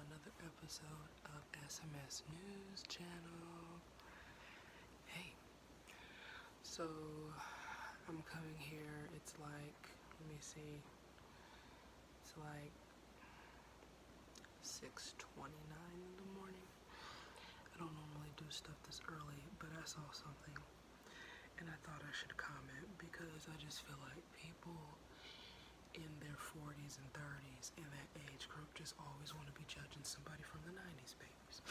another episode of SMS News Channel. Hey, so I'm coming here, it's like, let me see, it's like 6:29 in the morning. I don't normally do stuff this early, but I saw something and I thought I should comment because I just feel like people in their 40s and 30s in that age group just always want to be judging somebody from the 90s babies.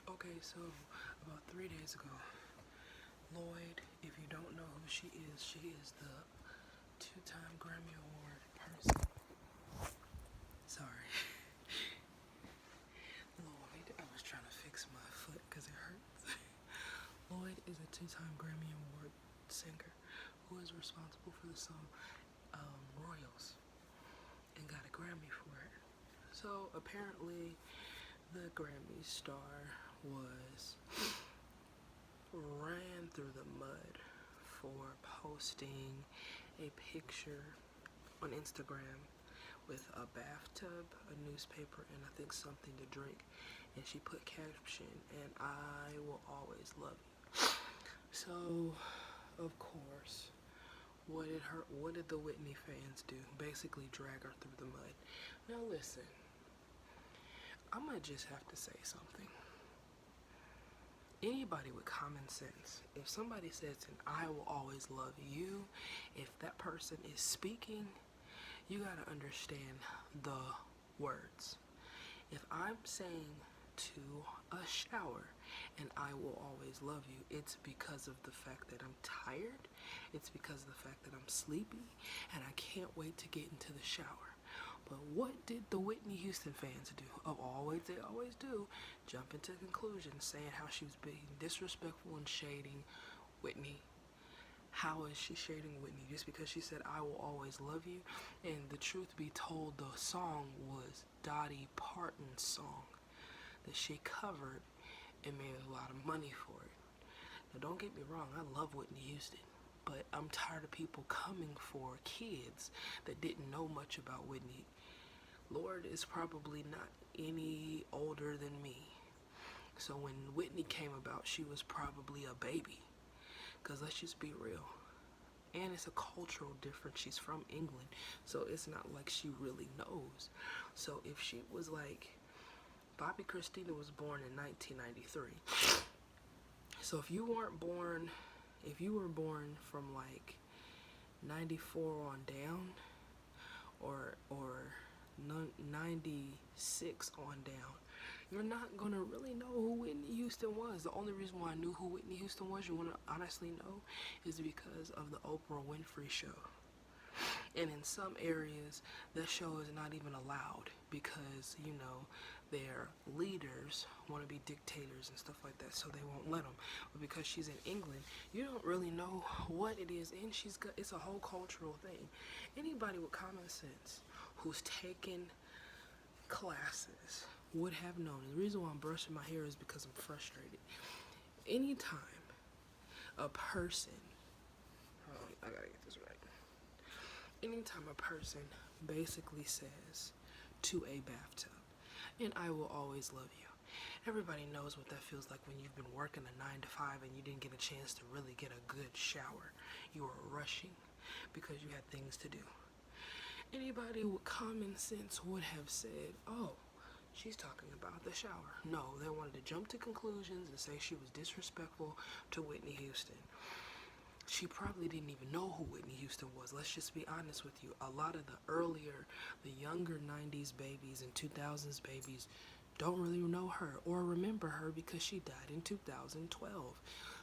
Okay, so about 3 days ago, Lloyd, if you don't know who she is the two-time Grammy Award person. Sorry. Lloyd, I was trying to fix my foot because it hurts. Lloyd is a two-time Grammy Award singer who is responsible for the song Royals and got a Grammy for it. So apparently the Grammy star was ran through the mud for posting a picture on Instagram with a bathtub, a newspaper, and I think something to drink, and she put caption, "And I will always love you." So of course, what did the Whitney fans do? Basically drag her through the mud. Now listen, I might just have to say something. Anybody with common sense, if somebody says, "And I will always love you," if that person is speaking, you gotta understand the words. If I'm saying to a shower, "And I will always love you," it's because of the fact that I'm tired, it's because of the fact that I'm sleepy, and I can't wait to get into the shower. But what did the Whitney Houston fans do? They always do, jump into conclusions saying how she was being disrespectful and shading Whitney. How is she shading Whitney? Just because she said, "I will always love you"? And the truth be told, the song was Dolly Parton's song that she covered and made a lot of money for it. Now don't get me wrong, I love Whitney Houston, but I'm tired of people coming for kids that didn't know much about Whitney. Lloyd is probably not any older than me. So when Whitney came about, she was probably a baby. Because let's just be real. And it's a cultural difference. She's from England, so it's not like she really knows. So if she was like, Bobby Christina was born in 1993. So if you were born from like 94 on down, or 96 on down, you're not gonna really know who Whitney Houston was. The only reason why I knew who Whitney Houston was, you wanna honestly know, is because of the Oprah Winfrey Show. And in some areas, that show is not even allowed because, you know, their leaders want to be dictators and stuff like that, so they won't let them. But because she's in England, you don't really know what it is, and it's a whole cultural thing. Anybody with common sense who's taken classes would have known. The reason why I'm brushing my hair is because I'm frustrated. Anytime a person, I gotta get this right. Anytime a person basically says to a bathtub, "And I will always love you," everybody knows what that feels like when you've been working a 9 to 5 and you didn't get a chance to really get a good shower. You were rushing because you had things to do. Anybody with common sense would have said, "Oh, she's talking about the shower." No, they wanted to jump to conclusions and say she was disrespectful to Whitney Houston. She probably didn't even know who Whitney Houston was. Let's just be honest with you. A lot of the younger 90s babies and 2000s babies don't really know her or remember her because she died in 2012.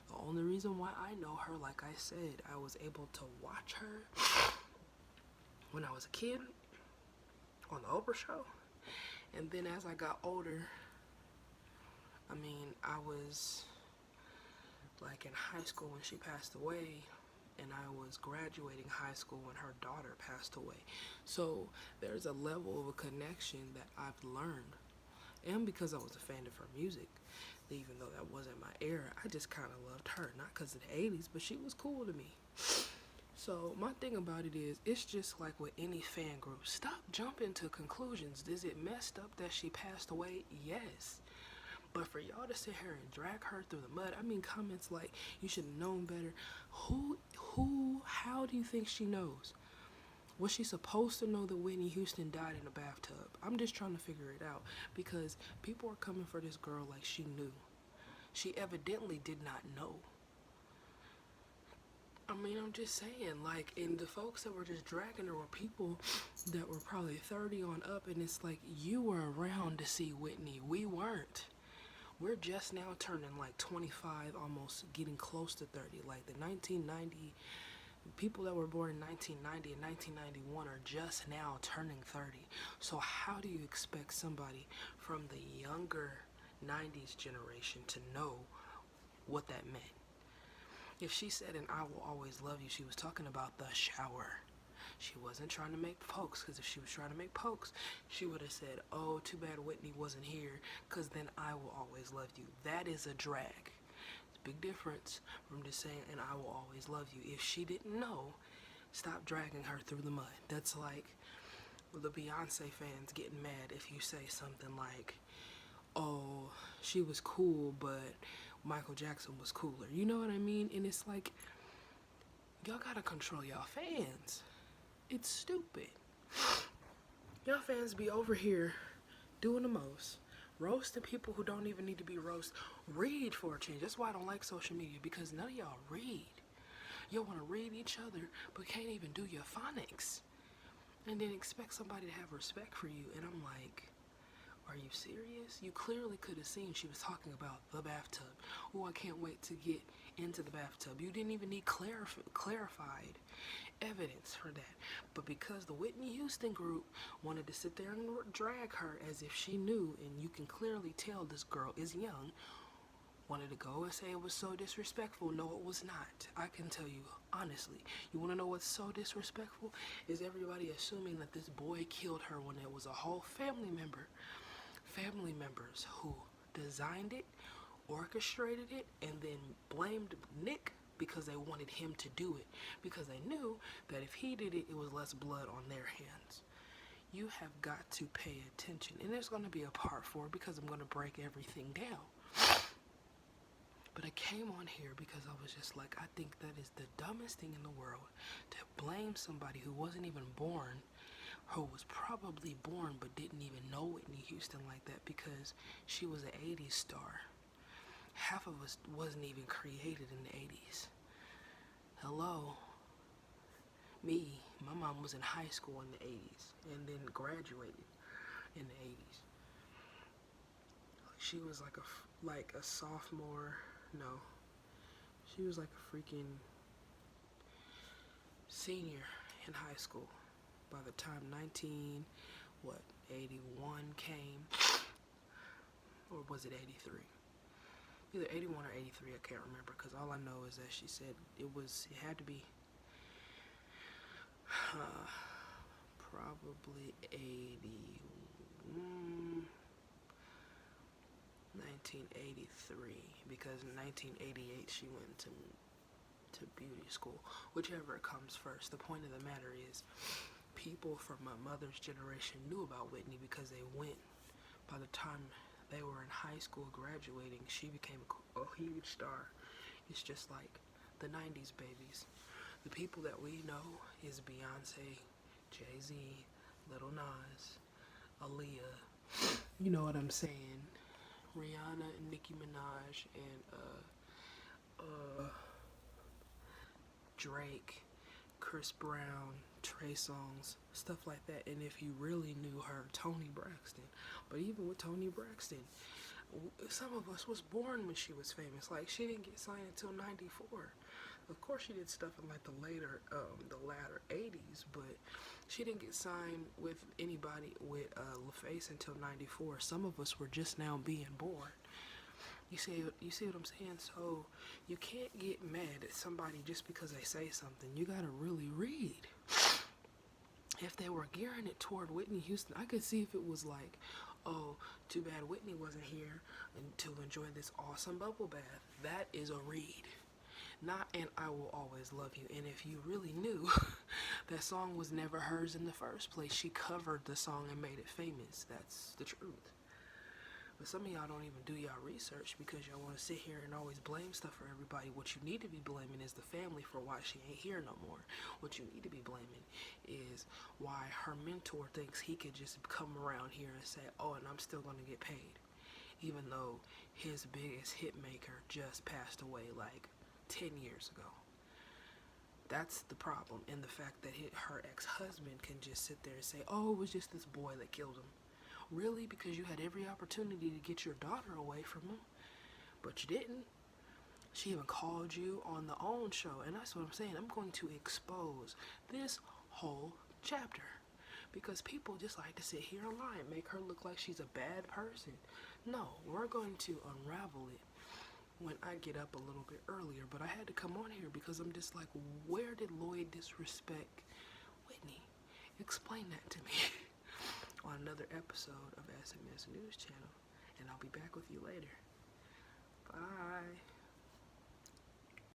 The only reason why I know her, like I said, I was able to watch her when I was a kid on the Oprah Show. And then as I got older, I was like in high school when she passed away, and I was graduating high school when her daughter passed away. So there's a level of a connection that I've learned. And because I was a fan of her music, even though that wasn't my era, I just kind of loved her. Not because of the 80s, but she was cool to me. So my thing about it is, it's just like with any fan group. Stop jumping to conclusions. Is it messed up that she passed away? Yes. But for y'all to sit here and drag her through the mud, I mean, comments like, you should have known better. How do you think she knows? Was she supposed to know that Whitney Houston died in a bathtub? I'm just trying to figure it out, because people are coming for this girl like she knew. She evidently did not know. I mean, I'm just saying, like, and the folks that were just dragging her were people that were probably 30 on up, and it's like, you were around to see Whitney. We weren't. We're just now turning like 25, almost getting close to 30. Like the 1990, people that were born in 1990 and 1991 are just now turning 30. So how do you expect somebody from the younger 90s generation to know what that meant? If she said, "and I will always love you," she was talking about the shower. She wasn't trying to make pokes, because if she was trying to make pokes, she would have said, "Oh, too bad Whitney wasn't here, because then I will always love you." That is a drag. It's a big difference from just saying, "and I will always love you." If she didn't know, stop dragging her through the mud. That's like the Beyonce fans getting mad if you say something like, "Oh, she was cool, but Michael Jackson was cooler." You know what I mean? And it's like, y'all gotta control y'all fans. It's stupid. Y'all fans be over here doing the most, roasting people who don't even need to be roasted. Read for a change. That's why I don't like social media, because none of y'all read. Y'all want to read each other, but can't even do your phonics, and then expect somebody to have respect for you. And I'm like, are you serious? You clearly could have seen she was talking about the bathtub. Oh, I can't wait to get into the bathtub. You didn't even need clarified evidence for that. But because the Whitney Houston group wanted to sit there and drag her as if she knew, and you can clearly tell this girl is young, wanted to go and say it was so disrespectful. No, it was not. I can tell you honestly. You want to know what's so disrespectful? Is everybody assuming that this boy killed her when there was a whole family members who designed it, orchestrated it, and then blamed Nick because they wanted him to do it, because they knew that if he did it, it was less blood on their hands. You have got to pay attention, and there's going to be a part 4 because I'm going to break everything down. But I came on here because I was just like, I think that is the dumbest thing in the world, to blame somebody who wasn't even born, who was probably born but didn't even know Whitney Houston like that, because she was an 80s star. Half of us wasn't even created in the 80s. Hello. Me, my mom was in high school in the 80s and then graduated in the 80s. She was like a sophomore. No. She was like a freaking senior in high school by the time 81 came, or was it 83? Either 81 or 83, I can't remember, because all I know is that she said it had to be probably 1983, because in 1988 she went to beauty school. Whichever comes first. The point of the matter is, people from my mother's generation knew about Whitney because they went. By the time they were in high school graduating, she became a huge star. It's just like the 90s babies. The people that we know is Beyonce, Jay-Z, Lil Nas, Aaliyah, you know what I'm saying, Rihanna and Nicki Minaj, and Drake, Chris Brown, Trey Songz, stuff like that. And if you really knew her, Toni Braxton. But even with Toni Braxton, some of us was born when she was famous. Like, she didn't get signed until 94. Of course she did stuff in like the latter 80s, but she didn't get signed with anybody with LaFace until 94. Some of us were just now being born. You see what I'm saying? So you can't get mad at somebody just because they say something. You gotta really read. If they were gearing it toward Whitney Houston, I could see if it was like, oh, too bad Whitney wasn't here to enjoy this awesome bubble bath. That is a read. Not "And I Will Always Love You." And if you really knew, that song was never hers in the first place. She covered the song and made it famous. That's the truth. But some of y'all don't even do y'all research because y'all want to sit here and always blame stuff for everybody. What you need to be blaming is the family for why she ain't here no more. What you need to be blaming is why her mentor thinks he could just come around here and say, oh, and I'm still going to get paid. Even though his biggest hit maker just passed away like 10 years ago. That's the problem, and the fact that her ex-husband can just sit there and say, oh, it was just this boy that killed him. Really? Because you had every opportunity to get your daughter away from him, but you didn't. She even called you on the OWN show, and that's what I'm saying. I'm going to expose this whole chapter because people just like to sit here and lie and make her look like she's a bad person. No, we're going to unravel it when I get up a little bit earlier, but I had to come on here because I'm just like, where did Lloyd disrespect Whitney? Explain that to me. On another episode of SMS News Channel, and I'll be back with you later. Bye.